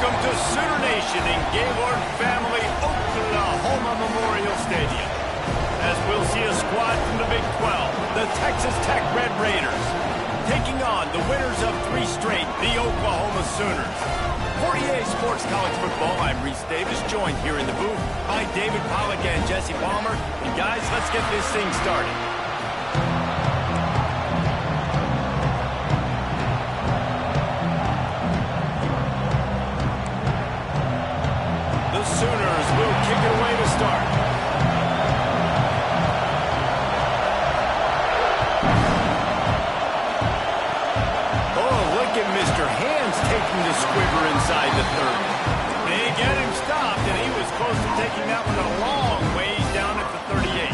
Welcome to Sooner Nation in Gaylord Family Oklahoma Memorial Stadium. As we'll see a squad from the Big 12, the Texas Tech Red Raiders, taking on the winners of 3 straight, the Oklahoma Sooners. For EA Sports College Football, I'm Reese Davis, joined here in the booth by David Pollack and Jesse Palmer. And guys, let's get this thing started. Sooners will kick it away to start. Oh, look at Mr. Hands taking the squibber inside the 30. They get him stopped, and he was close to taking that one a long ways down at the 38.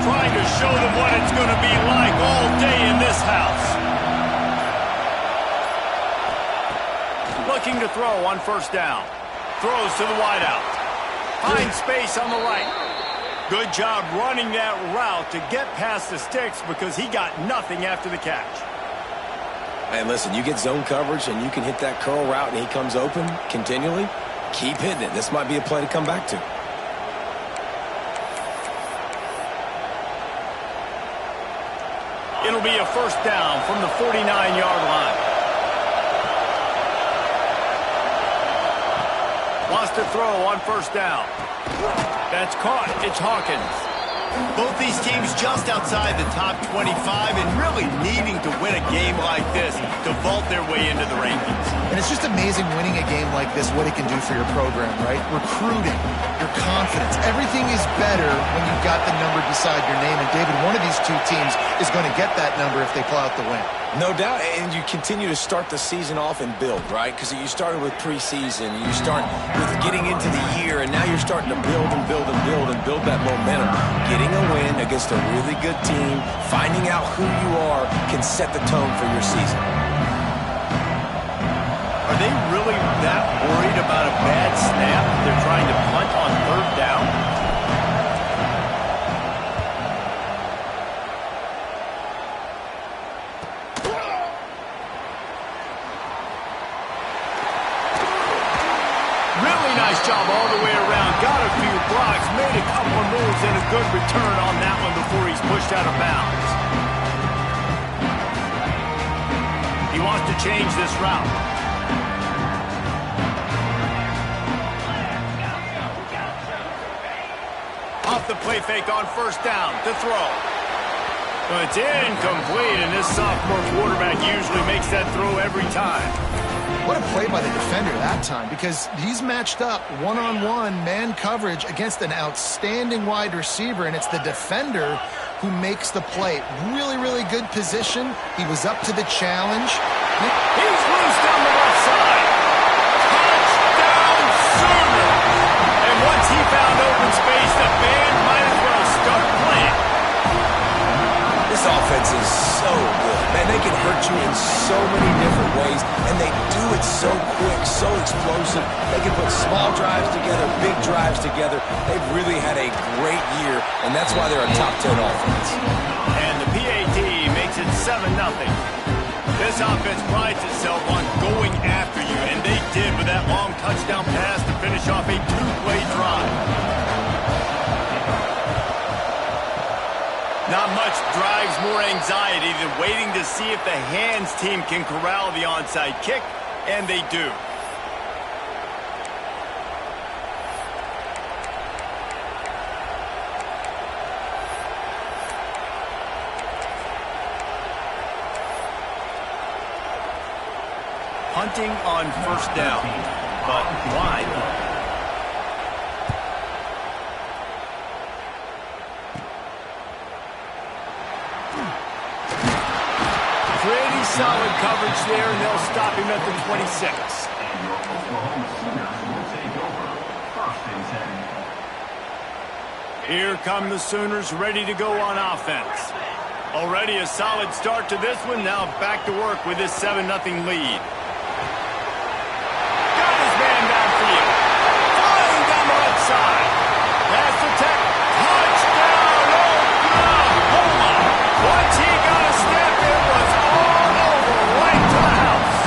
Trying to show them what it's going to be like all day in this house. Looking to throw on first down. Throws to the wideout. Finds space on the right. Good job running that route to get past the sticks because he got nothing after the catch. And listen, you get zone coverage and you can hit that curl route and he comes open continually. Keep hitting it. This might be a play to come back to. It'll be a first down from the 49-yard line. Wants to throw on first down. That's caught. It's Hawkins. Both these teams just outside the top 25 and really needing to win a game like this to vault their way into the rankings. And it's just amazing winning a game like this, what it can do for your program, right? Recruiting, your confidence, everything is better when you've got the number beside your name. And David, one of these two teams is going to get that number if they pull out the win. No doubt, and you continue to start the season off and build, right? Because you started with preseason, you start with getting into the year, and now you're starting to build and build and build and build that momentum. Getting a win against a really good team, finding out who you are, can set the tone for your season. Are they really that worried about a bad snap? They're trying to punt on third down? Really nice job all the way around. Got a few blocks, made a couple of moves, and a good return on that one before he's pushed out of bounds. He wants to change this route. Off the play fake on first down to throw. Well, it's incomplete, and this sophomore quarterback usually makes that throw every time. What a play by the defender that time, because he's matched up one-on-one man coverage against an outstanding wide receiver, and it's the defender who makes the play. Really, really good position. He was up to the challenge. He's loose down the left side. Touchdown, Sooner! And once he found open space, the band might as well start playing. This offense is so good. Man, they can hurt you in so many different ways, and they do it so quick, so explosive. They can put small drives together, big drives together. They've really had a great year, and that's why they're a top 10 offense. And the PAT makes it 7-0. This offense prides itself on going after you, and they did with that long touchdown pass to finish off a 2-play drive. Not much drives more anxiety than waiting to see if the hands team can corral the onside kick, and they do. Punting on first down, but wide. Pretty solid coverage there, and they'll stop him at the 26. Here come the Sooners ready to go on offense. Already a solid start to this one. Now back to work with this 7-0 lead. Got his man downfield. Flying down the left side. Pass to Tech. Touchdown, Oklahoma. Once he got a step, it was all over, right to the house.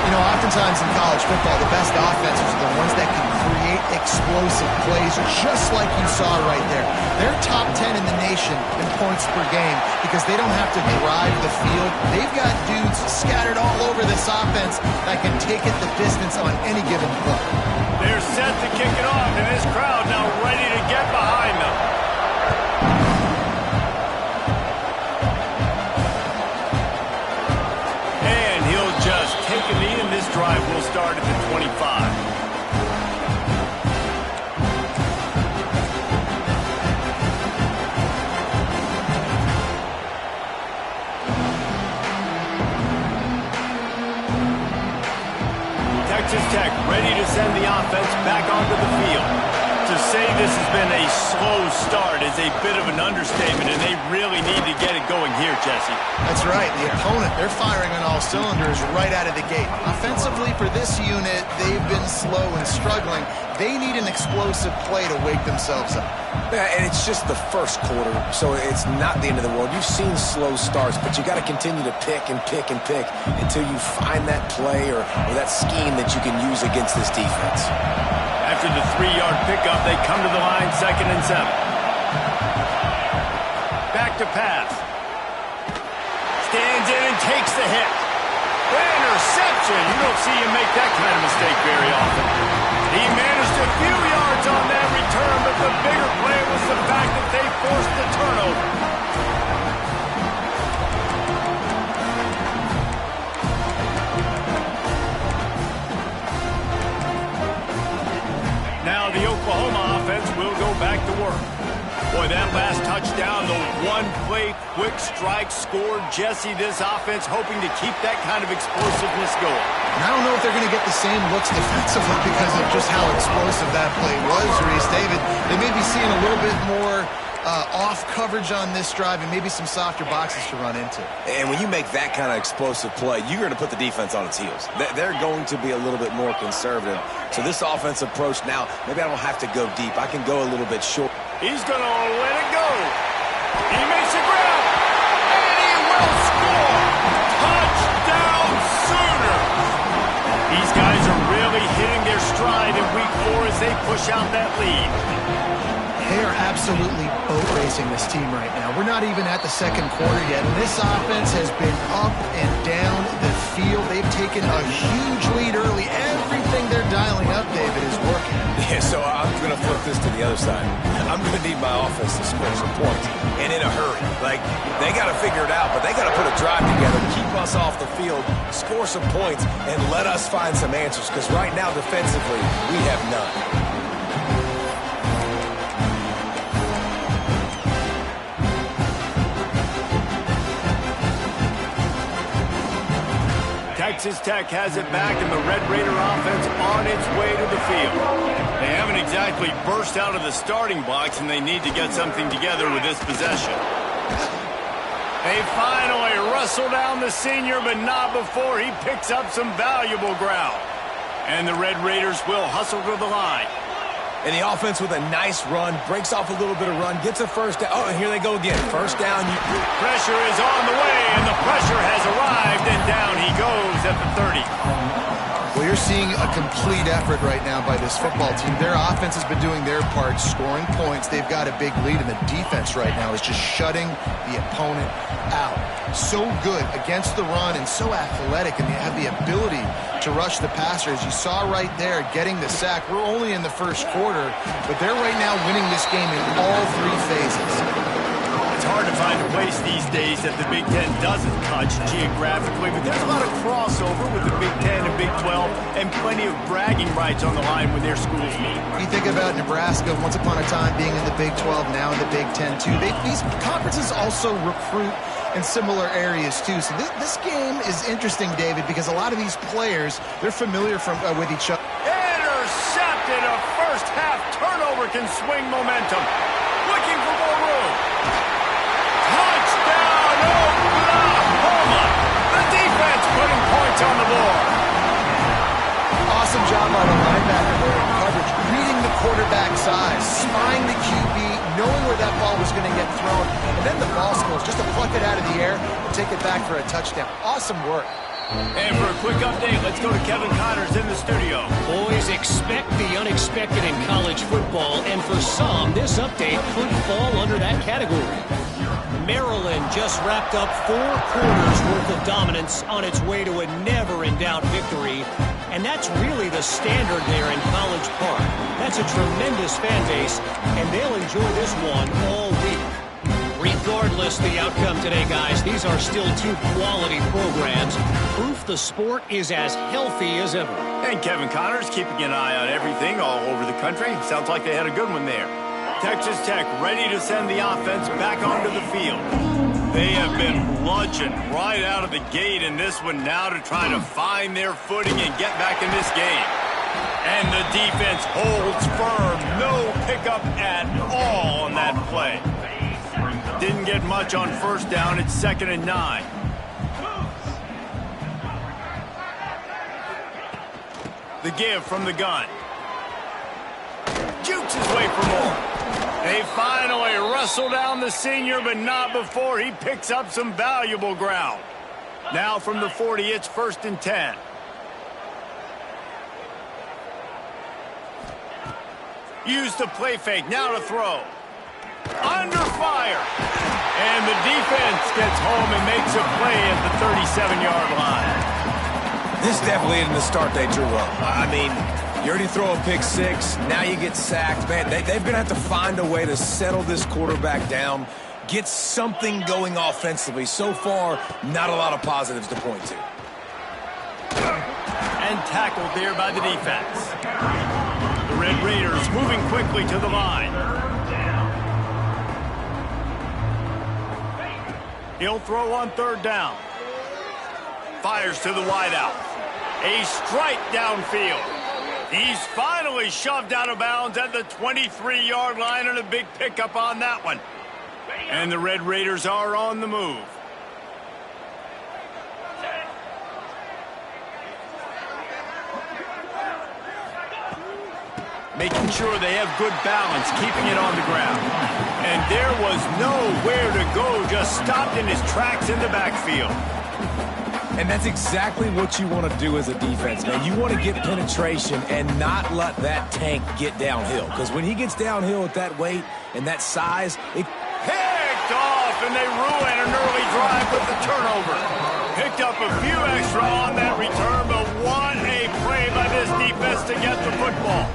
You know, oftentimes in college football, the best offenses are the ones that can create explosive plays, just like you saw right there. They're top 10 in the nation in points per game because they don't have to drive the field. They've got dudes scattered all over this offense that can take it the distance on any given play. They're set to kick it off, and this crowd now ready to get behind them. And he'll just take a knee, and this drive will start at the 25. Texas Tech ready to send the offense back onto the field. To say this has been a slow start is a bit of an understatement, and they really need to get it going here, Jesse. That's right. The opponent, they're firing on all cylinders right out of the gate. Offensively, for this unit, they've been slow and struggling. They need an explosive play to wake themselves up. Yeah, and it's just the first quarter, so it's not the end of the world. You've seen slow starts, but you got to continue to pick and pick and pick until you find that play or that scheme that you can use against this defense. After the 3-yard pickup, they come to the line, 2nd and 7. Back to pass. Stands in and takes the hit. Interception. You don't see him make that kind of mistake very often. He managed a few yards on that return, but the bigger play was the fact that they forced the turnover. Now the Oklahoma offense will go back to work. Boy, that last touchdown, the one-play quick strike scored. Jesse, this offense hoping to keep that kind of explosiveness going. And I don't know if they're going to get the same looks defensively because of just how explosive that play was, Reese. David, they may be seeing a little bit more off coverage on this drive and maybe some softer boxes to run into. And when you make that kind of explosive play, you're going to put the defense on its heels. They're going to be a little bit more conservative. So this offense approach now, maybe I don't have to go deep. I can go a little bit short. He's going to let it go. He makes a grab, and he will score. Touchdown Sooners. These guys are really hitting their stride in week 4 as they push out that lead. They are absolutely boat racing this team right now. We're not even at the second quarter yet. This offense has been up and down the field. They've taken a huge lead early. Everything they're dialing up, David, is working. Yeah, so I'm going to flip this to the other side. I'm going to need my offense to score some points, and in a hurry. Like, they got to figure it out, but they got to put a drive together, keep us off the field, score some points, and let us find some answers, because right now, defensively, we have none. Texas Tech has it back, and the Red Raider offense on its way to the field. They haven't exactly burst out of the starting blocks, and they need to get something together with this possession. They finally wrestle down the senior, but not before he picks up some valuable ground. And the Red Raiders will hustle to the line. And the offense with a nice run, breaks off a little bit of run, gets a first down. Oh, and here they go again. First down. Pressure is on the way, and the pressure has arrived, and down he goes at the 30. Well, you're seeing a complete effort right now by this football team. Their offense has been doing their part, scoring points. They've got a big lead, and the defense right now is just shutting the opponent out. So good against the run and so athletic, and they have the ability to rush the passer. As you saw right there, getting the sack. We're only in the first quarter, but they're right now winning this game in all 3 phases. It's hard to find a place these days that the Big Ten doesn't touch geographically, but there's a lot of crossover with the Big Ten and Big 12 and plenty of bragging rights on the line when their schools meet. You think about Nebraska, once upon a time being in the Big 12, now in the Big 10 too. These conferences also recruit in similar areas too. So this game is interesting, David, because a lot of these players, they're familiar with each other. Intercepted. A first half turnover can swing momentum. Looking for more room. quarterback size, spying the QB, knowing where that ball was going to get thrown, and then the ball skills just to pluck it out of the air and take it back for a touchdown. Awesome work. And for a quick update, let's go to Kevin Connors in the studio. Boys, expect the unexpected in college football, and for some, this update could fall under that category. Maryland just wrapped up 4 quarters worth of dominance on its way to a never-in-doubt victory. And that's really the standard there in College Park. That's a tremendous fan base, and they'll enjoy this one all week. Regardless the outcome today, guys, these are still 2 quality programs. Proof the sport is as healthy as ever. And Kevin Connors keeping an eye on everything all over the country. Sounds like they had a good one there. Texas Tech ready to send the offense back onto the field. They have been bludgeoned right out of the gate in this one now to try to find their footing and get back in this game. And the defense holds firm. No pickup at all on that play. Didn't get much on first down. It's 2nd and 9. The give from the gun. Jukes his way for more. They finally wrestle down the senior, but not before he picks up some valuable ground. Now from the 40, it's 1st and 10. Use the play fake, now to throw. Under fire. And the defense gets home and makes a play at the 37-yard line. This definitely isn't the start they drew up. I mean, you already throw a pick 6, now you get sacked. Man, they're going to have to find a way to settle this quarterback down, get something going offensively. So far, not a lot of positives to point to. And tackled there by the defense. The Red Raiders moving quickly to the line. He'll throw on 3rd down. Fires to the wideout. A strike downfield. He's finally shoved out of bounds at the 23-yard line, and a big pickup on that one. And the Red Raiders are on the move. Making sure they have good balance, keeping it on the ground. And there was nowhere to go, just stopped in his tracks in the backfield. And that's exactly what you want to do as a defense, man. You want to get penetration and not let that tank get downhill. Because when he gets downhill at that weight and that size, it picked off, and they ruin an early drive with the turnover. Picked up a few extra on that return, but what a play by this defense to get the football.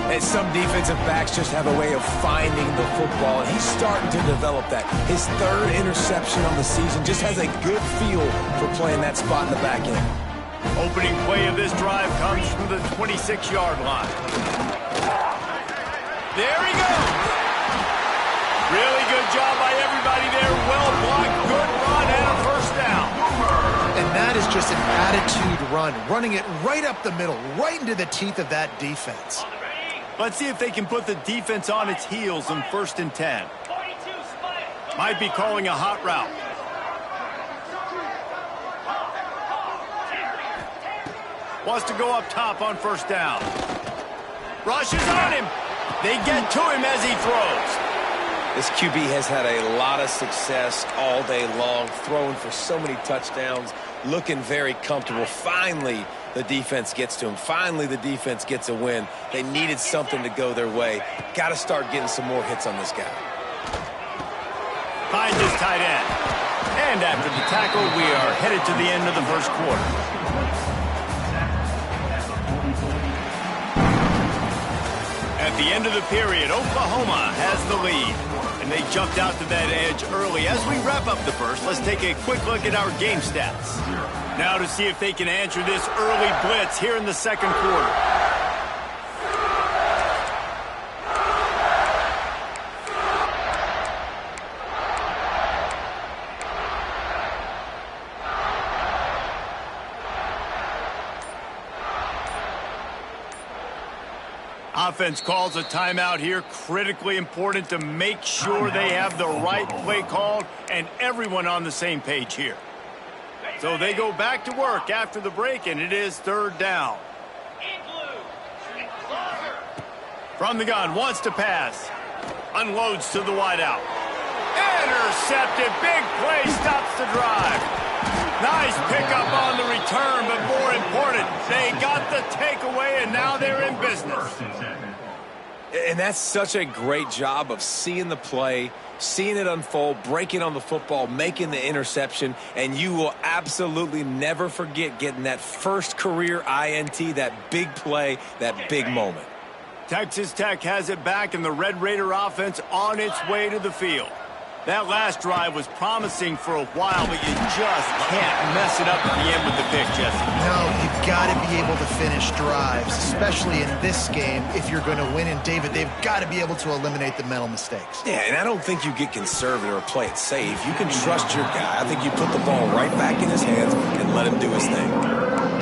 And some defensive backs just have a way of finding the football, and he's starting to develop that. His 3rd interception on the season just has a good feel for playing that spot in the back end. Opening play of this drive comes from the 26-yard line. There he goes. Really good job by everybody there. Well blocked, good run, and a 1st down. And that is just an attitude run, running it right up the middle, right into the teeth of that defense. Let's see if they can put the defense on its heels in 1st and 10. Might be calling a hot route. Wants to go up top on 1st down. Rushes on him. They get to him as he throws. This QB has had a lot of success all day long, throwing for so many touchdowns, looking very comfortable. Finally, the defense gets to him. Finally, the defense gets a win. They needed something to go their way. Got to start getting some more hits on this guy. Finds his tight end. And after the tackle, we are headed to the end of the 1st quarter. At the end of the period, Oklahoma has the lead. And they jumped out to that edge early. As we wrap up the 1st, let's take a quick look at our game stats. Now to see if they can answer this early blitz here in the 2nd quarter. Offense calls a timeout here. Critically important to make sure they have the right play called and everyone on the same page here. So they go back to work after the break, and it is 3rd down. From the gun, wants to pass. Unloads to the wideout. Intercepted. Big play stops the drive. Nice pickup on the return, but more important, they got the takeaway, and now they're in business. And that's such a great job of seeing the play, seeing it unfold, breaking on the football, making the interception, and you will absolutely never forget getting that first career INT, that big play, that big moment. Texas Tech has it back, and the Red Raider offense on its way to the field. That last drive was promising for a while, but you just can't mess it up at the end with the pick, Jesse. No, you've got to be able to finish drives, especially in this game if you're going to win. And, David, they've got to be able to eliminate the mental mistakes. Yeah, and I don't think you get conservative or play it safe. You can trust your guy. I think you put the ball right back in his hands and let him do his thing.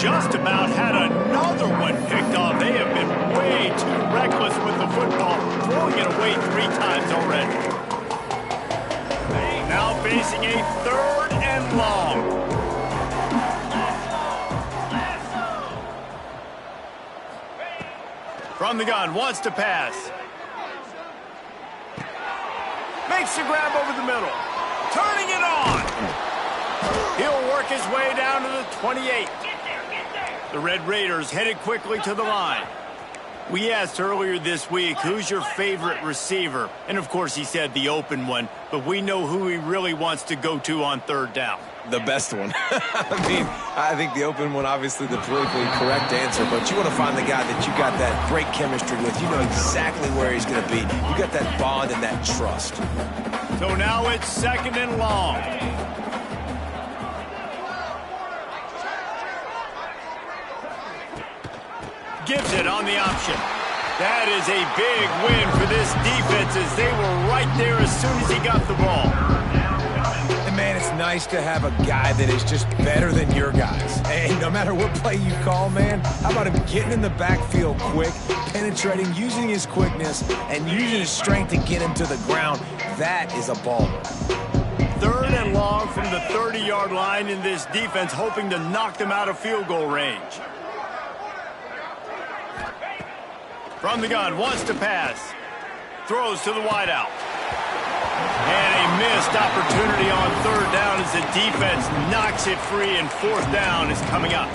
Just about had another one picked off. They have been way too reckless with the football, throwing it away 3 times already. Now facing a 3rd and long. From the gun, wants to pass. Makes the grab over the middle. Turning it on. He'll work his way down to the 28. The Red Raiders headed quickly to the line. We asked earlier this week, who's your favorite receiver? And, of course, he said the open one, but we know who he really wants to go to on 3rd down. The best one. I think the open one, obviously the politically correct answer, but you want to find the guy that you got that great chemistry with. You know exactly where he's going to be. You got that bond and that trust. So now it's 2nd and long. Gives it on the option. That is a big win for this defense as they were right there as soon as he got the ball. And, man, it's nice to have a guy that is just better than your guys. And no matter what play you call, man, how about him getting in the backfield quick, penetrating, using his quickness, and using his strength to get him to the ground. That is a baller. 3rd and long from the 30-yard line in this defense, hoping to knock them out of field goal range. From the gun, wants to pass. Throws to the wideout. And a missed opportunity on 3rd down as the defense knocks it free, and 4th down is coming up.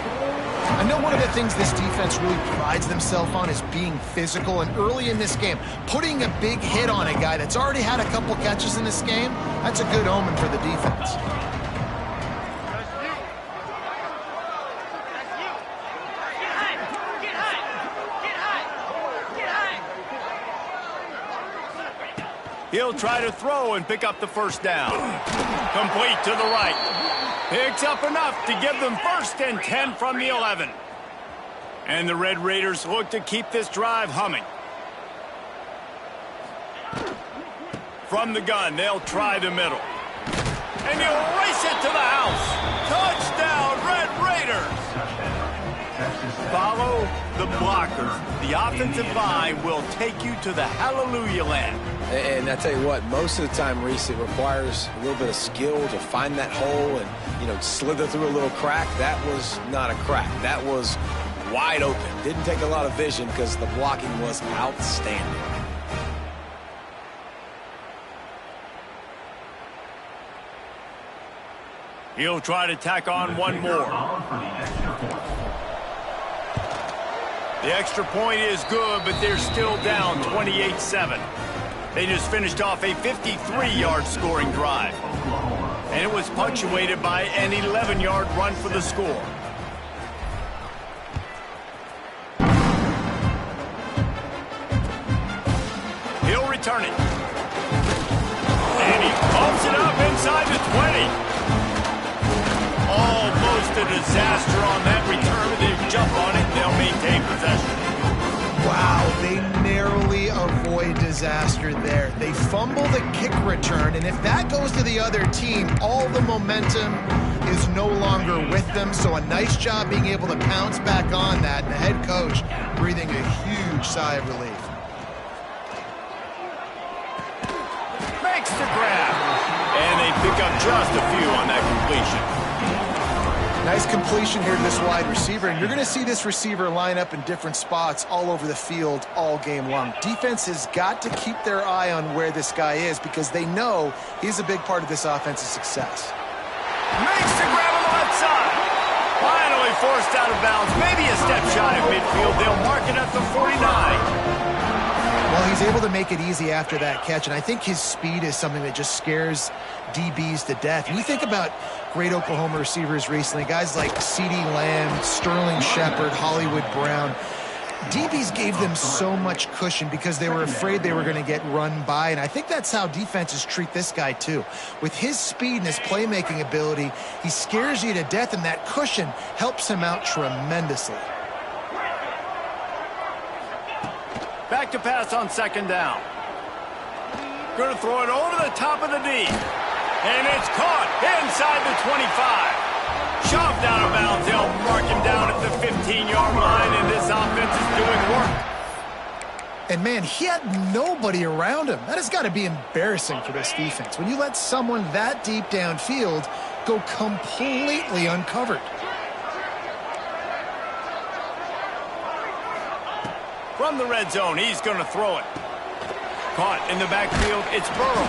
I know one of the things this defense really prides themselves on is being physical, and early in this game, putting a big hit on a guy that's already had a couple catches in this game, that's a good omen for the defense. He'll try to throw and pick up the 1st down. Complete to the right. Picks up enough to give them 1st and 10 from the 11. And the Red Raiders look to keep this drive humming. From the gun, they'll try the middle. And he'll race it to the house. Touchdown, Red Raiders! Follow the blockers. The offensive line will take you to the hallelujah land. And I tell you what, most of the time, Reese, it requires a little bit of skill to find that hole and, slither through a little crack. That was not a crack. That was wide open. Didn't take a lot of vision because the blocking was outstanding. He'll try to tack on one more. The extra point is good, but they're still down 28-7. They just finished off a 53-yard scoring drive. And it was punctuated by an 11-yard run for the score. He'll return it. And he pumps it up inside the 20. Almost a disaster on that return. They jump on it, they'll maintain possession. Wow, they narrowly avoid disaster there. They fumble the kick return, and if that goes to the other team, all the momentum is no longer with them. So a nice job being able to pounce back on that, and the head coach breathing a huge sigh of relief. Makes the grab, and they pick up just a few on that completion. Nice completion here to this wide receiver, and you're going to see this receiver line up in different spots all over the field all game long. Defense has got to keep their eye on where this guy is because they know he's a big part of this offense's success. Makes the grab on the left side. Finally forced out of bounds. Maybe a step shy of midfield. They'll mark it at the 49. Well, he's able to make it easy after that catch, and I think his speed is something that just scares DBs to death. And you think about great Oklahoma receivers recently, guys like CeeDee Lamb, Sterling Shepard, Hollywood Brown. DBs gave them so much cushion because they were afraid they were going to get run by, and I think that's how defenses treat this guy too. With his speed and his playmaking ability, he scares you to death, and that cushion helps him out tremendously. Back to pass on second down. Going to throw it over the top of the D. And it's caught inside the 25. Shoved out of bounds. They'll mark him down at the 15-yard line, and this offense is doing work. And, man, he had nobody around him. That has got to be embarrassing for this defense. When you let someone that deep downfield go completely uncovered. From the red zone, he's going to throw it. Caught in the backfield, it's Burrow.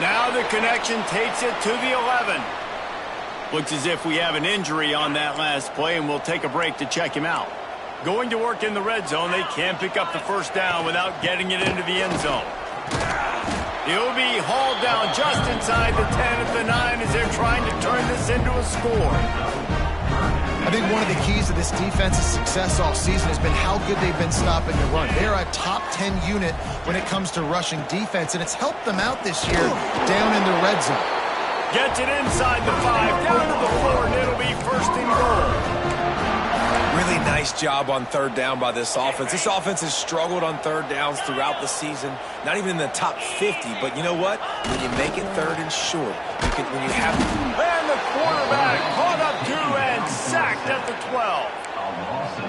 Now the connection takes it to the 11. Looks as if we have an injury on that last play, and we'll take a break to check him out. Going to work in the red zone, they can't pick up the first down without getting it into the end zone. He'll be hauled down just inside the 10 at the 9 as they're trying to turn this into a score. I think one of the keys to this defense's success all season has been how good they've been stopping the run. They're a top 10 unit when it comes to rushing defense, and it's helped them out this year down in the red zone. Gets it inside the 5, down to the 4, and it'll be first and goal. Really nice job on third down by this offense. This offense has struggled on third downs throughout the season. Not even in the top 50, but you know what? When you make it third and short, when you have... And the quarterback caught up to and sacked at the 12.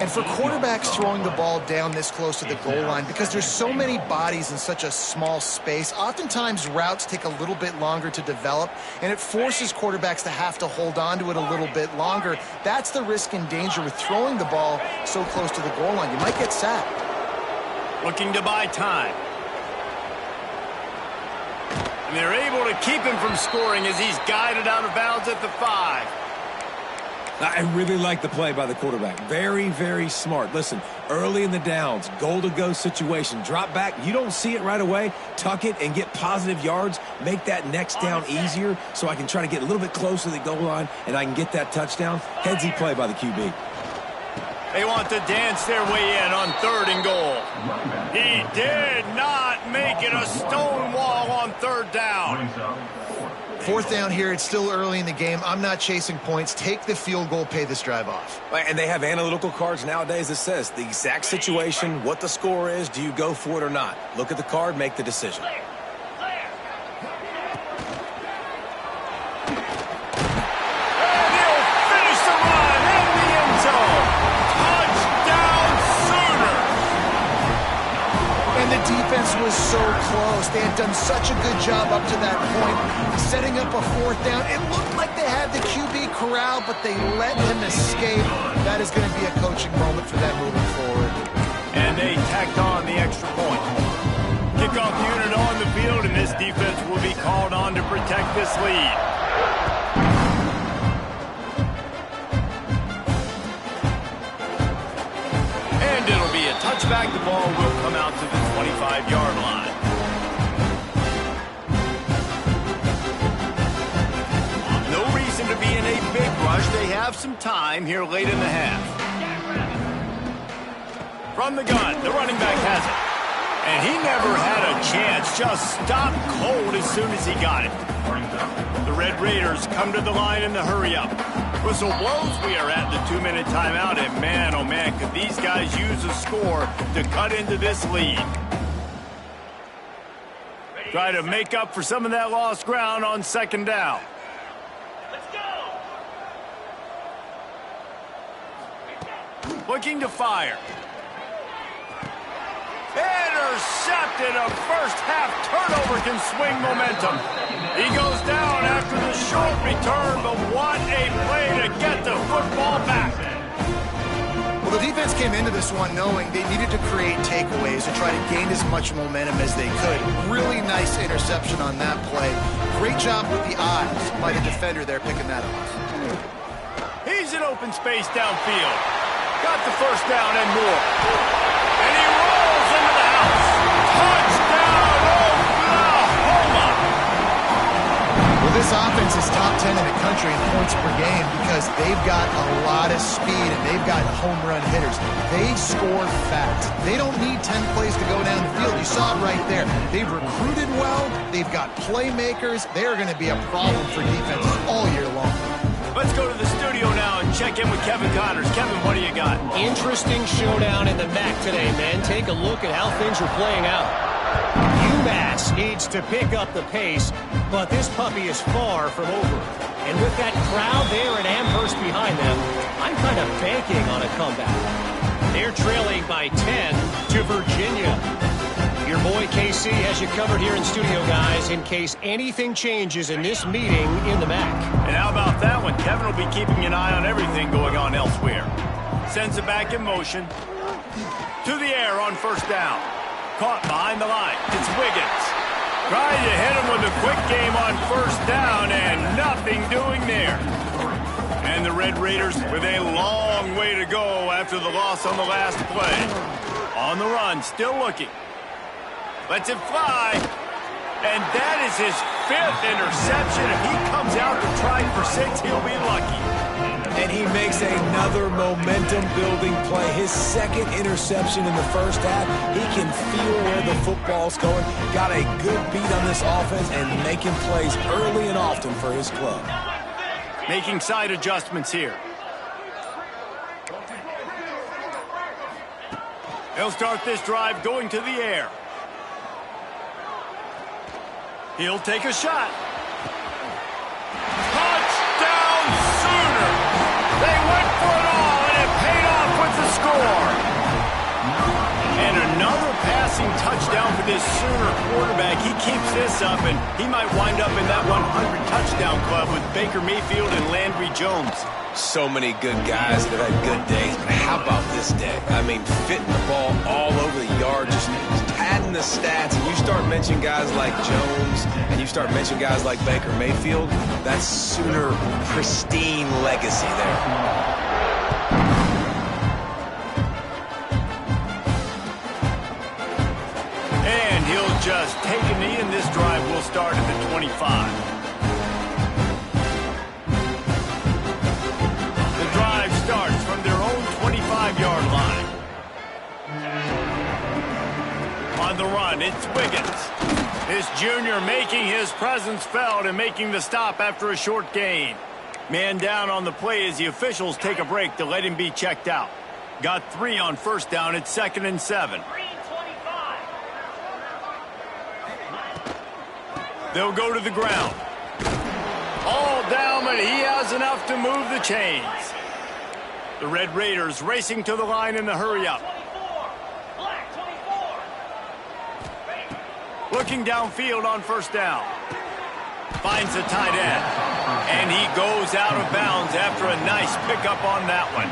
And for quarterbacks throwing the ball down this close to the goal line, because there's so many bodies in such a small space, oftentimes routes take a little bit longer to develop, and it forces quarterbacks to have to hold on to it a little bit longer. That's the risk and danger with throwing the ball so close to the goal line. You might get sacked. Looking to buy time. And they're able to keep him from scoring as he's guided out of bounds at the 5. I really like the play by the quarterback. Very, very smart. Listen, early in the downs, goal-to-go situation, drop back. You don't see it right away. Tuck it and get positive yards. Make that next down easier so I can try to get a little bit closer to the goal line and I can get that touchdown. Headsy play by the QB. They want to dance their way in on third and goal. He did not make it a stone wall on third down. Fourth down here, it's still early in the game. I'm not chasing points. Take the field goal, pay this drive off. And they have analytical cards nowadays that says the exact situation, what the score is, do you go for it or not? Look at the card, make the decision. Defense was so close. They had done such a good job up to that point, setting up a fourth down. It looked like they had the QB corralled, but they let him escape. That is going to be a coaching moment for them moving forward. And they tacked on the extra point. Kickoff unit on the field, and this defense will be called on to protect this lead. And it'll be a touchback. The ball will come out to the 25-yard line. No reason to be in a big rush. They have some time here late in the half. From the gun, the running back has it. And he never had a chance. Just stopped cold as soon as he got it. The Red Raiders come to the line in the hurry-up. Whistle blows, we are at the 2-minute timeout, and man, oh man, could these guys use a score to cut into this lead. Try to make up for some of that lost ground on second down. Let's go! Looking to fire. Intercepted. A first half turnover can swing momentum. He goes down down after the short return, but what a play to get the football back. Well, the defense came into this one knowing they needed to create takeaways to try to gain as much momentum as they could. Really nice interception on that play. Great job with the eyes by the defender there picking that off. He's in open space downfield. Got the first down and more. And he rolls into the house. Touchdown, Oklahoma! Well, this offense is top 10 in the country in points per game because they've got a lot of speed and they've got home run hitters. They score fast. They don't need 10 plays to go down the field. You saw it right there. They've recruited well. They've got playmakers. They are going to be a problem for defenses all year long. Let's go to the studio now and check in with Kevin Connors. Kevin, what do you got? Interesting showdown in the MAC today, men. Take a look at how things are playing out. UMass needs to pick up the pace, but this puppy is far from over. And with that crowd there at Amherst behind them, I'm kind of banking on a comeback. They're trailing by 10 to Virginia. Your boy KC has you covered here in studio, guys, in case anything changes in this meeting in the MAC. And how about that one? Kevin will be keeping an eye on everything going on elsewhere. Sends it back in motion. To the air on first down. Caught behind the line. It's Wiggins. Trying to hit him with a quick game on first down, and nothing doing there. And the Red Raiders with a long way to go after the loss on the last play. On the run, still looking. Lets it fly. And that is his 5th interception. If he comes out to try for 6, he'll be lucky. And he makes another momentum-building play. His 2nd interception in the first half. He can feel where the football's going. Got a good beat on this offense and making plays early and often for his club. Making side adjustments here. He'll start this drive going to the air. He'll take a shot. Touchdown Sooner! They went for it all, and it paid off with the score. And another passing touchdown for this Sooner quarterback. He keeps this up, and he might wind up in that 100 touchdown club with Baker Mayfield and Landry Jones. So many good guys that had good days, but how about this day? I mean, fitting the ball all over the yard, just padding the stats, and you start mentioning guys like Jones, and you start mentioning guys like Baker Mayfield, that's Sooner pristine legacy there. And he'll just take a knee, and this drive will start at the 25. Starts from their own 25-yard line. On the run, it's Wiggins. This junior making his presence felt and making the stop after a short gain. Man down on the play as the officials take a break to let him be checked out. Got 3 on first down. It's 2nd and 7. They'll go to the ground. All down, but he has enough to move the chains. The Red Raiders racing to the line in the hurry-up. Looking downfield on first down. Finds the tight end. And he goes out of bounds after a nice pickup on that one.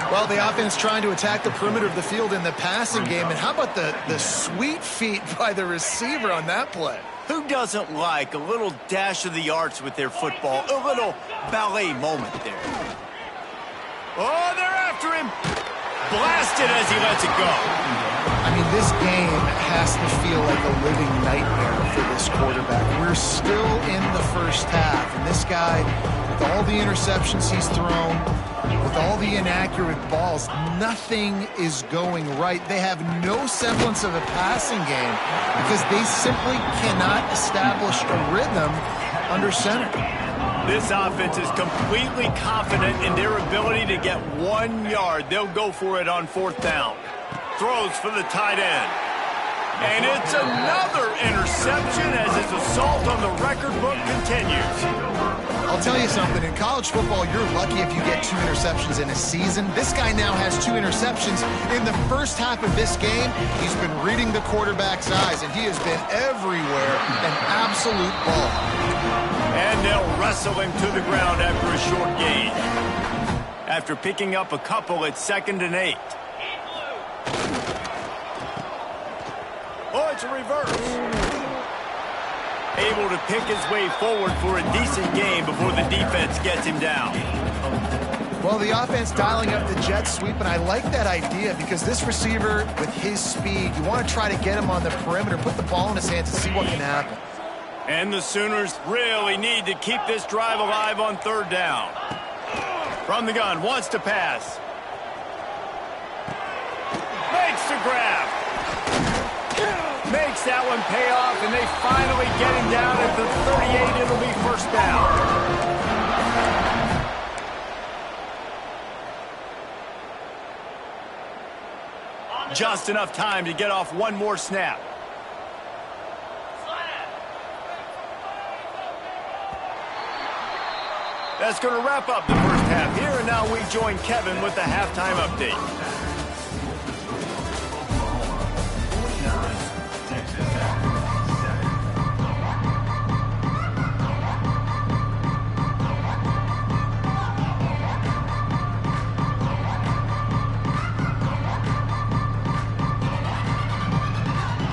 Well, the offense trying to attack the perimeter of the field in the passing game. And how about the sweet feet by the receiver on that play? Who doesn't like a little dash of the arts with their football? A little ballet moment there. Oh, they're after him. Blasted as he lets it go. I mean, this game has to feel like a living nightmare for this quarterback. We're still in the first half, and this guy, with all the interceptions he's thrown, with all the inaccurate balls, nothing is going right. They have no semblance of a passing game because they simply cannot establish a rhythm under center. This offense is completely confident in their ability to get 1 yard. They'll go for it on fourth down. Throws for the tight end. And it's another interception as his assault on the record book continues. I'll tell you something. In college football, you're lucky if you get 2 interceptions in a season. This guy now has 2 interceptions. In the first half of this game, he's been reading the quarterback's eyes, and he has been everywhere, an absolute ball. And they'll wrestle him to the ground after a short gain. After picking up a couple, it's 2nd and 8. Oh, it's a reverse. Able to pick his way forward for a decent game before the defense gets him down. Well, the offense dialing up the jet sweep, and I like that idea because this receiver, with his speed, you want to try to get him on the perimeter, put the ball in his hands and see what can happen. And the Sooners really need to keep this drive alive on 3rd down. From the gun, wants to pass. Makes the grab. Makes that one pay off, and they finally get him down at the 38. It'll be 1st down. Just enough time to get off one more snap. That's going to wrap up the first half here, and now we join Kevin with the halftime update.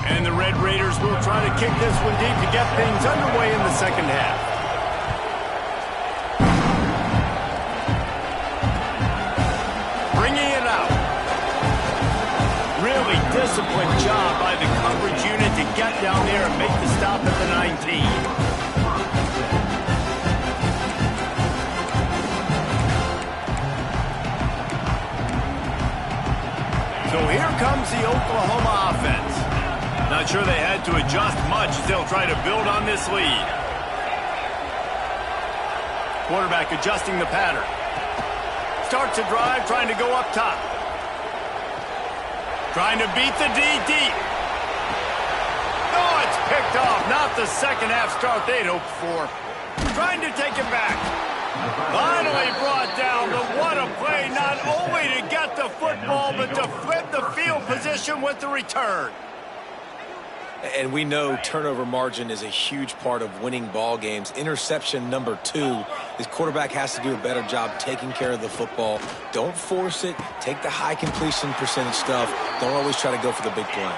And the Red Raiders will try to kick this one deep to get things underway in the 2nd half. Disciplined job by the coverage unit to get down there and make the stop at the 19. So here comes the Oklahoma offense. Not sure they had to adjust much as they'll try to build on this lead. Quarterback adjusting the pattern. Starts a drive trying to go up top. Trying to beat the D deep. Oh, it's picked off. Not the 2nd half start they'd hoped for. Trying to take it back. Finally brought down, but what a play. Not only to get the football, but to flip the field position with the return. And we know turnover margin is a huge part of winning ball games. Interception number 2. This quarterback has to do a better job taking care of the football. Don't force it. Take the high completion percentage stuff. Don't always try to go for the big play.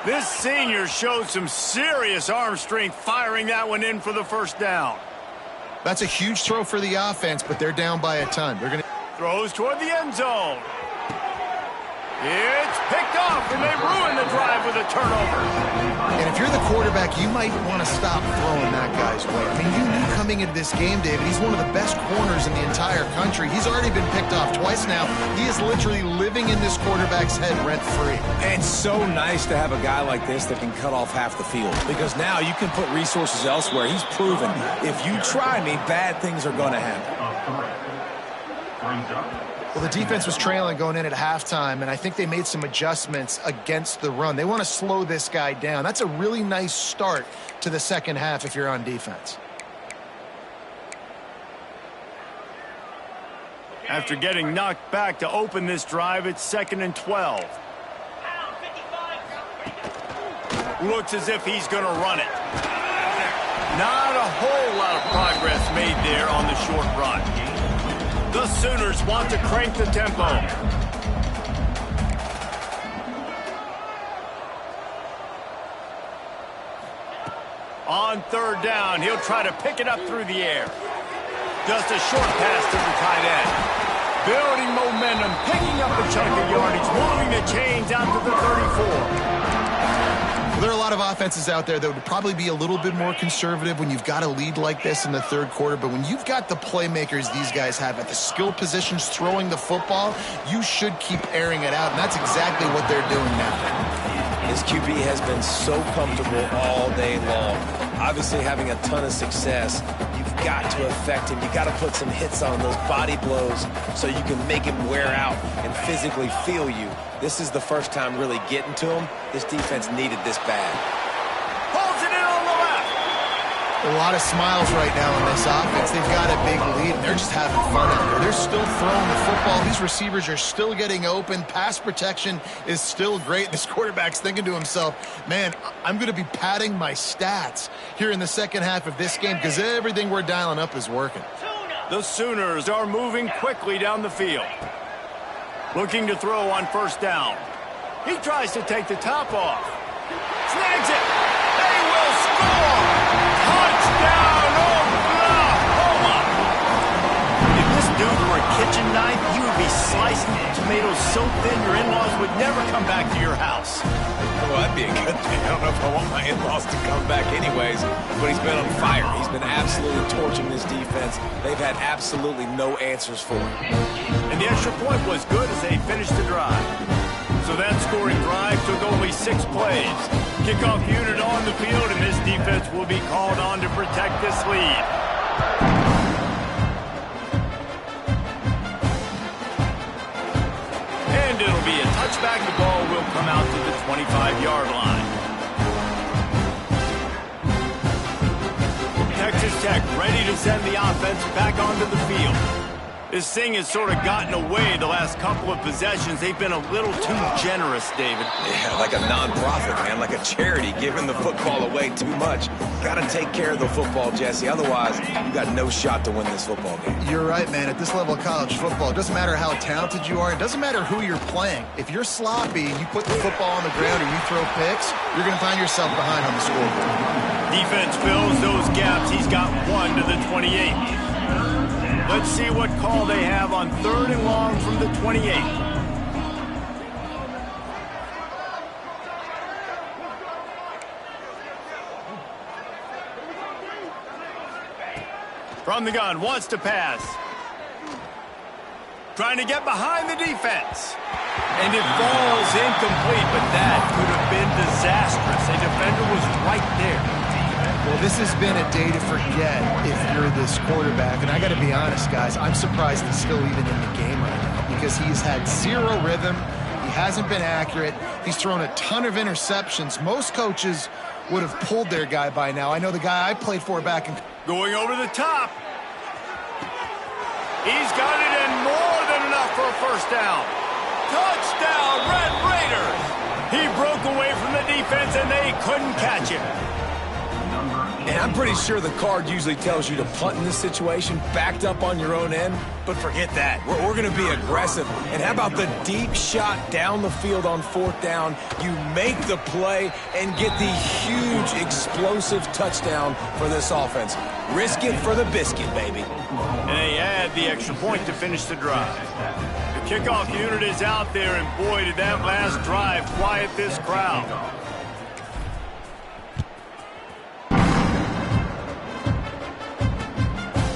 This senior showed some serious arm strength firing that one in for the 1st down. That's a huge throw for the offense, but they're down by a ton. They're going to throws toward the end zone. It's picked off, and they ruin the drive with a turnover. And if you're the quarterback, you might want to stop throwing that guy's way. I mean, you knew coming into this game, David, he's one of the best corners in the entire country. He's already been picked off twice now. He is literally living in this quarterback's head rent-free. And it's so nice to have a guy like this that can cut off half the field, because now you can put resources elsewhere. He's proven if you try me, bad things are going to happen. Well, the defense was trailing going in at halftime, and I think they made some adjustments against the run. They want to slow this guy down. That's a really nice start to the 2nd half if you're on defense. After getting knocked back to open this drive, it's 2nd and 12. Looks as if he's going to run it. Not a whole lot of progress made there on the short run. The Sooners want to crank the tempo. On 3rd down, he'll try to pick it up through the air. Just a short pass to the tight end. Building momentum, picking up a chunk of yardage, moving the chains out to the 34. There are a lot of offenses out there that would probably be a little bit more conservative when you've got a lead like this in the 3rd quarter. But when you've got the playmakers these guys have at the skill positions throwing the football, you should keep airing it out. And that's exactly what they're doing now. His QB has been so comfortable all day long. Obviously having a ton of success. You've got to affect him. You've got to put some hits on those body blows so you can make him wear out and physically feel you. This is the first time really getting to him. This defense needed this bad. Holds it in on the left. A lot of smiles right now in this offense. They've got a big lead. They're they're just having fun out there. They're still throwing the football. These receivers are still getting open. Pass protection is still great. This quarterback's thinking to himself, man, I'm going to be padding my stats here in the second half of this game because everything we're dialing up is working. The Sooners are moving quickly down the field. Looking to throw on first down. He tries to take the top off. Snags it. They will score. Touchdown, Oklahoma. If this dude were a kitchen knife, he would be slicing tomatoes so thin your in-laws would never come back to your house. Well, that'd be a good thing. I don't know if I want my in-laws to come back anyways, but he's been on fire. He's been absolutely torching this defense. They've had absolutely no answers for him. And the extra point was good as they finished the drive. So that scoring drive took only 6 plays. Kickoff unit on the field, and this defense will be called on to protect this lead. And it'll be a touchback. The ball will come out to the 25-yard line. Texas Tech ready to send the offense back onto the field. This thing has sort of gotten away the last couple of possessions. They've been a little too generous, David. Yeah, like a non-profit, man, like a charity giving the football away too much. Got to take care of the football, Jesse. Otherwise, you got no shot to win this football game. You're right, man. At this level of college football, it doesn't matter how talented you are. It doesn't matter who you're playing. If you're sloppy and you put the football on the ground or you throw picks, you're going to find yourself behind on the scoreboard. Defense fills those gaps. He's got 1 to the 28. Let's see what call they have on 3rd and long from the 28. From the gun, wants to pass. Trying to get behind the defense. And it falls incomplete, but that could have been disastrous. A defender was right there. Well, this has been a day to forget if you're this quarterback. And I got to be honest, guys, I'm surprised he's still even in the game right now because he's had 0 rhythm. He hasn't been accurate. He's thrown a ton of interceptions. Most coaches would have pulled their guy by now. I know the guy I played for back in... Going over the top. He's got it in more than enough for a first down. Touchdown, Red Raiders. He broke away from the defense and they couldn't catch him. And I'm pretty sure the card usually tells you to punt in this situation, backed up on your own end, but forget that. We're going to be aggressive. And how about the deep shot down the field on 4th down? You make the play and get the huge, explosive touchdown for this offense. Risk it for the biscuit, baby. And they add the extra point to finish the drive. The kickoff unit is out there, and boy, did that last drive quiet this crowd.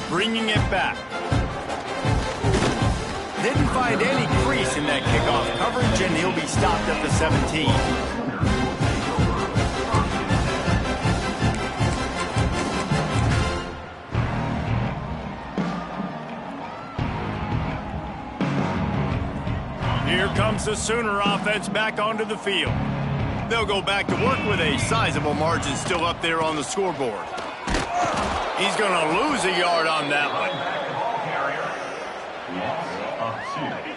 Bringing it back. Didn't find any crease in that kickoff coverage, and he'll be stopped at the 17. Here comes the Sooner offense back onto the field. They'll go back to work with a sizable margin still up there on the scoreboard. He's going to lose a yard on that one.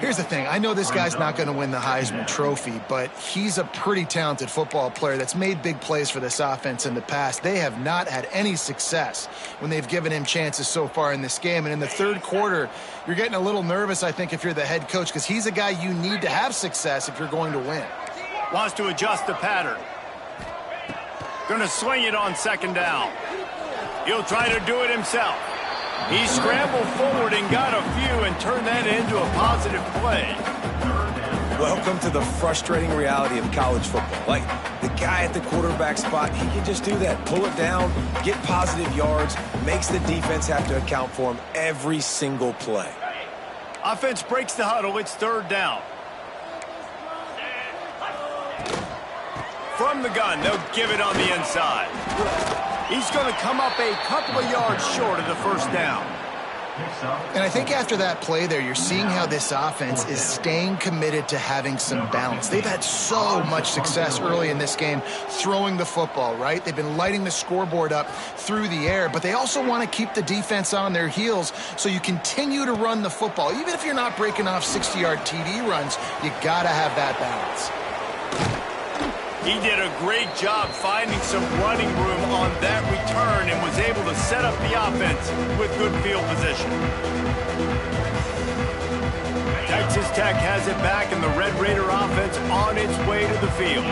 Here's the thing. I know this guy's not going to win the Heisman Trophy, but he's a pretty talented football player that's made big plays for this offense in the past. They have not had any success when they've given him chances so far in this game. And in the 3rd quarter, you're getting a little nervous, I think, if you're the head coach, because he's a guy you need to have success if you're going to win. Wants to adjust the pattern. Going to swing it on 2nd down. He'll try to do it himself. He scrambled forward and got a few and turned that into a positive play. Welcome to the frustrating reality of college football. Like, the guy at the quarterback spot, he can just do that. Pull it down, get positive yards, makes the defense have to account for him every single play. Offense breaks the huddle. It's 3rd down. From the gun, they'll give it on the inside. He's going to come up a couple of yards short of the first down. And I think after that play there, you're seeing how this offense is staying committed to having some balance. They've had so much success early in this game throwing the football, right? They've been lighting the scoreboard up through the air, but they also want to keep the defense on their heels so you continue to run the football. Even if you're not breaking off 60-yard TD runs, you got to have that balance. He did a great job finding some running room on that return and was able to set up the offense with good field position. Texas Tech has it back, and the Red Raider offense on its way to the field.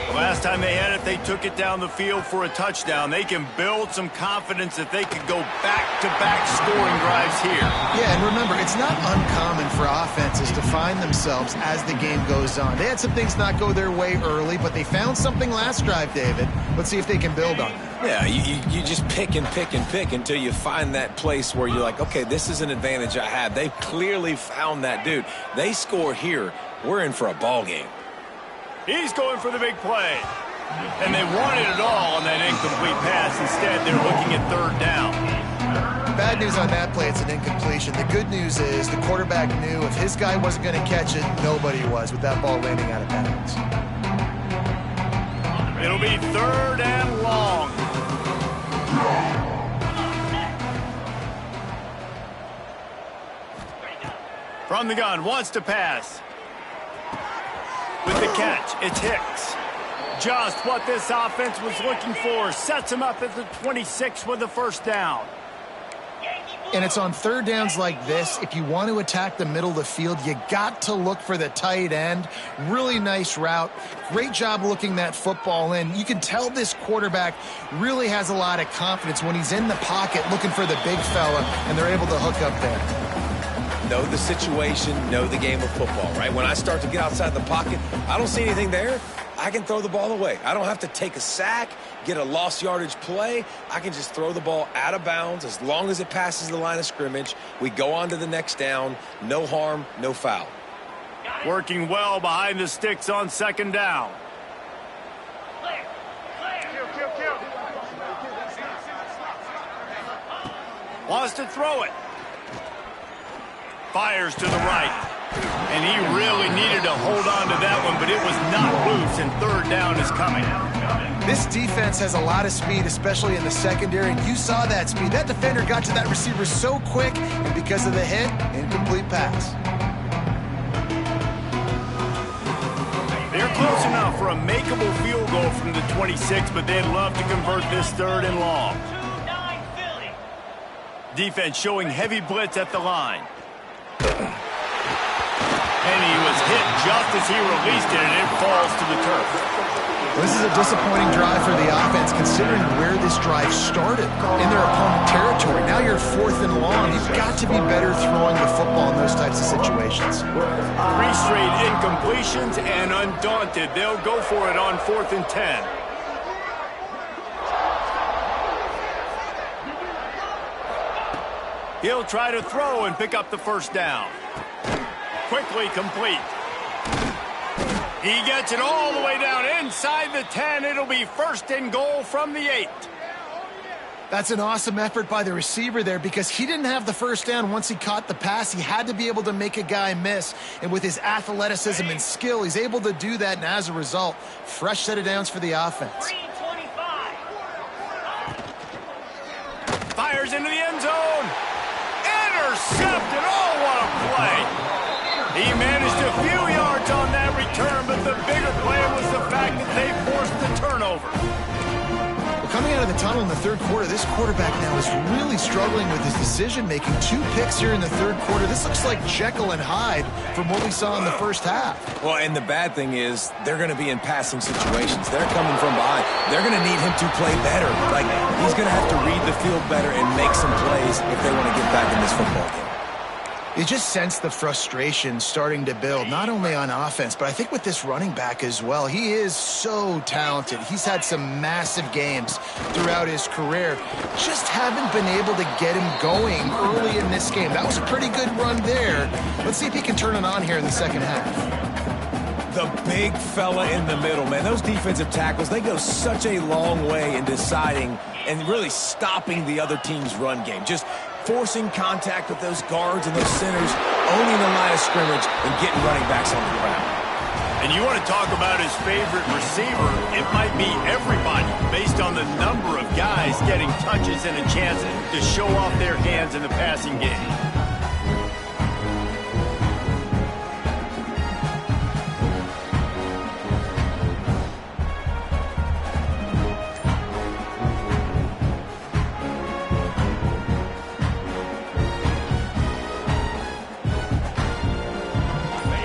The last time they had it, they took it down the field for a touchdown. They can build some confidence that they could go back-to-back scoring drives here. Yeah, and remember, it's not uncommon for offenses to find themselves as the game goes on. They had some things not go their way early, but they found something last drive, David. Let's see if they can build on that. Yeah, you just pick and pick and pick until you find that place where you're like, okay, this is an advantage I have. They've clearly found that dude. They score here. We're in for a ball game. He's going for the big play. And they wanted it all on that incomplete pass. Instead, they're looking at third down. Bad news on that play, it's an incompletion. The good news is the quarterback knew if his guy wasn't going to catch it, nobody was with that ball landing out of bounds. It'll be third and long. From the gun, wants to pass. With the catch, it's Hicks. Just what this offense was looking for. Sets him up at the 26 with the first down. And it's on third downs like this. If you want to attack the middle of the field, you got to look for the tight end. Really nice route. Great job looking that football in. You can tell this quarterback really has a lot of confidence when he's in the pocket looking for the big fella, and they're able to hook up there. Know the situation, know the game of football, right? When I start to get outside the pocket, I don't see anything there, I can throw the ball away. I don't have to take a sack, get a lost yardage play. I can just throw the ball out of bounds as long as it passes the line of scrimmage. We go on to the next down. No harm, no foul. Working well behind the sticks on second down. Wants to throw it. Fires to the right. And he really needed to hold on to that one, but it was not loose, and third down is coming. This defense has a lot of speed, especially in the secondary, and you saw that speed. That defender got to that receiver so quick, and because of the hit, incomplete pass. They're close enough for a makeable field goal from the 26, but they'd love to convert this third and long. Defense showing heavy blitz at the line. And he was hit just as he released it, and it falls to the turf. This is a disappointing drive for the offense, considering where this drive started, in their opponent territory. Now you're fourth and long. You've got to be better throwing the football in those types of situations. 3 straight incompletions, and undaunted, they'll go for it on 4th and 10. He'll try to throw and pick up the first down. Quickly complete. He gets it all the way down inside the 10. It'll be first and goal from the 8. That's an awesome effort by the receiver there because he didn't have the first down once he caught the pass. He had to be able to make a guy miss. And with his athleticism and skill, he's able to do that. And as a result, fresh set of downs for the offense. Fires into the end zone. Intercepted. Oh, what a play. He managed a few yards on that return, but the bigger play was the fact that they forced the turnover. Well, coming out of the tunnel in the third quarter, this quarterback now is really struggling with his decision-making. 2 picks here in the third quarter. This looks like Jekyll and Hyde from what we saw in the first half. Well, and the bad thing is they're going to be in passing situations. They're coming from behind. They're going to need him to play better. Like, he's going to have to read the field better and make some plays if they want to get back in this football game. You just sense the frustration starting to build, not only on offense, but I think with this running back as well. He is so talented. He's had some massive games throughout his career. Just haven't been able to get him going early in this game. That was a pretty good run there. Let's see if he can turn it on here in the second half. The big fella in the middle, man. Those defensive tackles, they go such a long way in deciding and really stopping the other team's run game. Just forcing contact with those guards and those centers, owning the line of scrimmage, and getting running backs on the ground. And you want to talk about his favorite receiver, it might be everybody based on the number of guys getting touches and a chance to show off their hands in the passing game.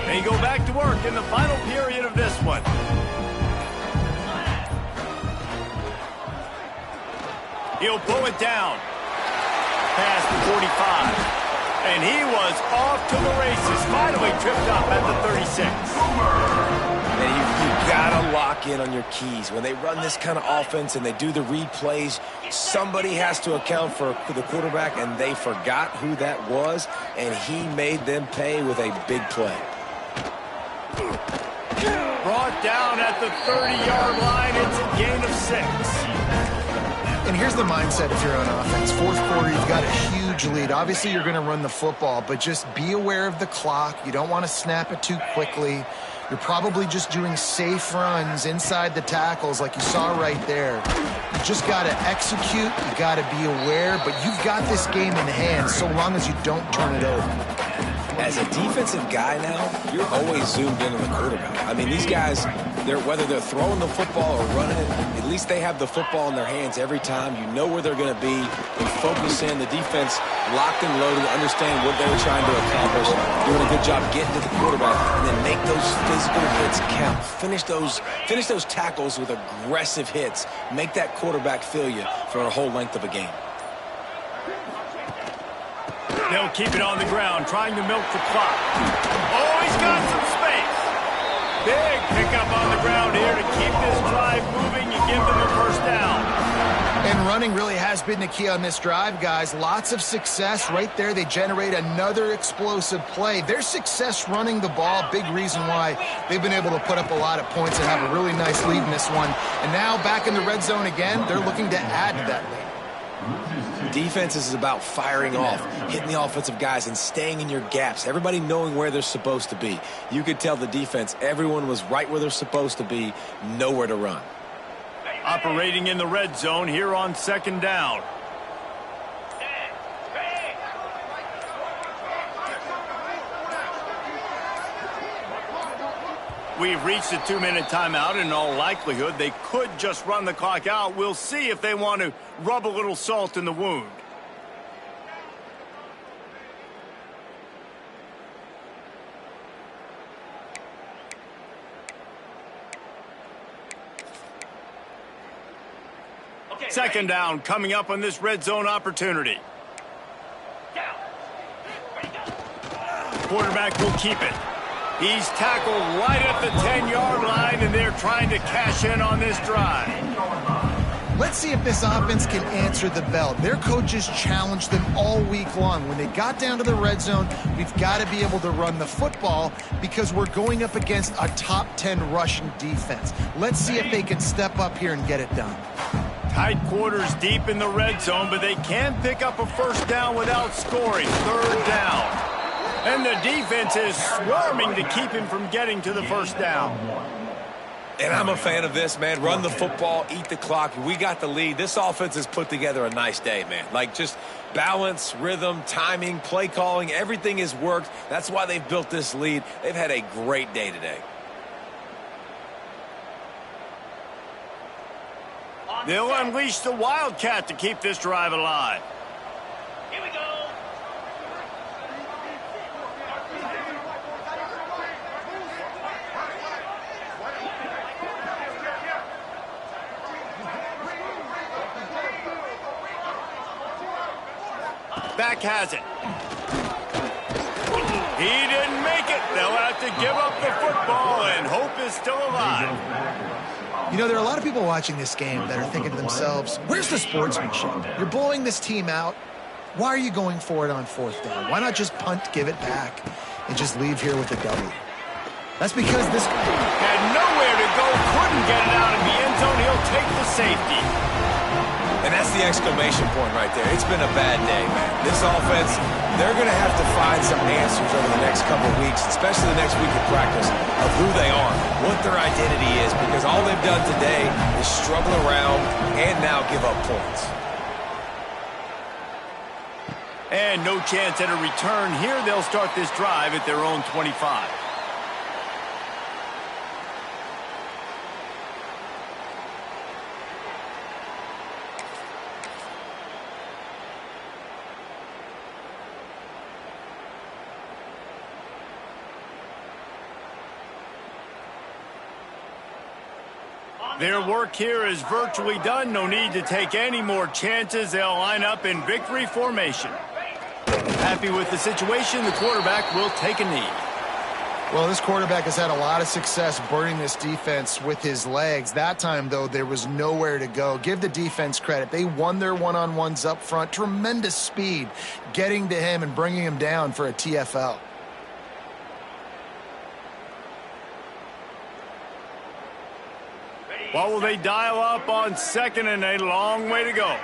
They go back to work in the final period of this one. He'll pull it down. Past the 45. And he was off to the races. Finally tripped up at the 36. Man, you gotta lock in on your keys. When they run this kind of offense and they do the read plays, somebody has to account for the quarterback, and they forgot who that was, and he made them pay with a big play. Brought down at the 30-yard line. It's a gain of 6. And here's the mindset if you're on offense. Fourth quarter, you've got a huge lead. Obviously, you're going to run the football, but just be aware of the clock. You don't want to snap it too quickly. You're probably just doing safe runs inside the tackles like you saw right there. You just got to execute. You got to be aware, but you've got this game in hand so long as you don't turn it over. As a defensive guy now, you're always zoomed in on the quarterback. I mean, these guys, whether they're throwing the football or running it, at least they have the football in their hands every time. You know where they're going to be. They focus in. The defense locked and loaded, understand what they were trying to accomplish, doing a good job getting to the quarterback, and then make those physical hits count. Finish those tackles with aggressive hits. Make that quarterback feel you for a whole length of a game. They'll keep it on the ground, trying to milk the clock. Oh, he's got some space. Big pickup on the ground here to keep this drive moving and give them a first down. And running really has been the key on this drive, guys. Lots of success right there. They generate another explosive play. Their success running the ball, big reason why they've been able to put up a lot of points and have a really nice lead in this one. And now back in the red zone again, they're looking to add to that lead. Defense is about firing off, hitting the offensive guys, and staying in your gaps. Everybody knowing where they're supposed to be. You could tell the defense, everyone was right where they're supposed to be, nowhere to run. Operating in the red zone here on second down. We've reached a 2-minute timeout. In all likelihood, they could just run the clock out. We'll see if they want to rub a little salt in the wound. Second down coming up on this red zone opportunity. Quarterback will keep it. He's tackled right at the 10-yard line, and they're trying to cash in on this drive. Let's see if this offense can answer the bell. Their coaches challenged them all week long. When they got down to the red zone, we've got to be able to run the football because we're going up against a top 10 rushing defense. Let's see if they can step up here and get it done. Tight quarters deep in the red zone, but they can pick up a first down without scoring. Third down. And the defense is swarming to keep him from getting to the first down. And I'm a fan of this, man. Run the football, eat the clock. We got the lead. This offense has put together a nice day, man. Like, just balance, rhythm, timing, play calling, everything has worked. That's why they've built this lead. They've had a great day today. They'll unleash the Wildcat to keep this drive alive. Here we go. Back has it. He didn't make it. They'll have to give up the football, and hope is still alive. You know, there are a lot of people watching this game that are thinking to themselves, where's the sportsmanship? You're blowing this team out. Why are you going for it on fourth down? Why not just punt, give it back, and just leave here with a W? That's because this guy had nowhere to go, couldn't get it out in the end zone. He'll take the safety. And that's the exclamation point right there. It's been a bad day, man. This offense, they're going to have to find some answers over the next couple of weeks, especially the next week of practice, of who they are, what their identity is, because all they've done today is struggle around and now give up points. And no chance at a return here. They'll start this drive at their own 25. Their work here is virtually done. No need to take any more chances. They'll line up in victory formation. Happy with the situation, the quarterback will take a knee. Well, this quarterback has had a lot of success burning this defense with his legs. That time, though, there was nowhere to go. Give the defense credit. They won their one-on-ones up front. Tremendous speed getting to him and bringing him down for a TFL. What will they dial up on second and a long way to go?